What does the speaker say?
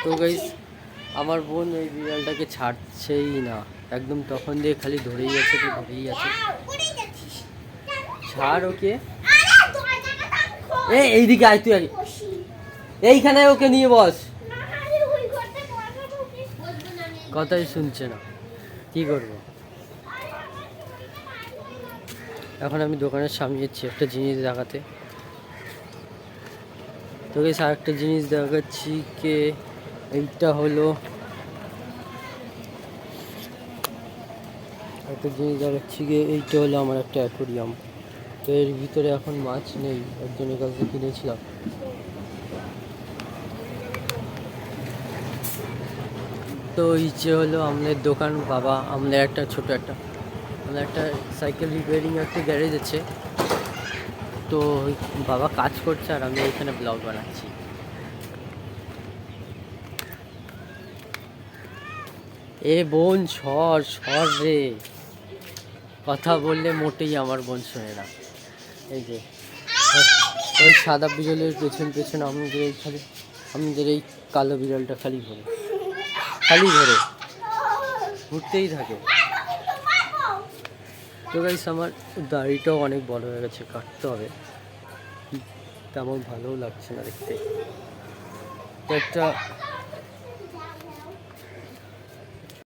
তো গাইস আমার বোন এই বিড়ালটাকে ছাড়ছেই না, একদম তখন দিয়ে খালি ধরেই আছে তো ধরেই আছে। ছাড় ওকে, এইদিকে আয় তুই, এইখানে ওকে নিয়ে বস। কথাই শুনছে না, কি করবো। এখন আমি দোকানের সামনে যাচ্ছি একটা জিনিস দেখাতে। তোকে আর একটা জিনিস দেখাচ্ছি কে, এইটা হলো একটা জিনিস দেখাচ্ছি গিয়ে, এইটা হলো আমার একটা অ্যাকোরিয়াম। তো এর ভিতরে এখন মাছ নেই, একজনের কাছে কিনেছিলাম। তো ইচ্ছে হলো আমাদের দোকান, বাবা আমাদের একটা ছোট একটা আমাদের একটা সাইকেল রিপেয়ারিং একটা গ্যারেজ আছে। তো বাবা কাজ করছে আর আমি এখানে ব্লগ বানাচ্ছি। এ বোন সর সর রে, কথা বললে মোটেই আমার বোন শোনে না। এই যে ওই সাদা বিড়ালের পেছন পেছন আমাদের এই কালো বিড়ালটা খালি ঘোরে ঘুরতেই থাকে। তো গাইস আমার দাড়িটাও অনেক বড় হয়ে গেছে, কাটতে হবে, তেমন ভালোও লাগছে না দেখতে। তো একটা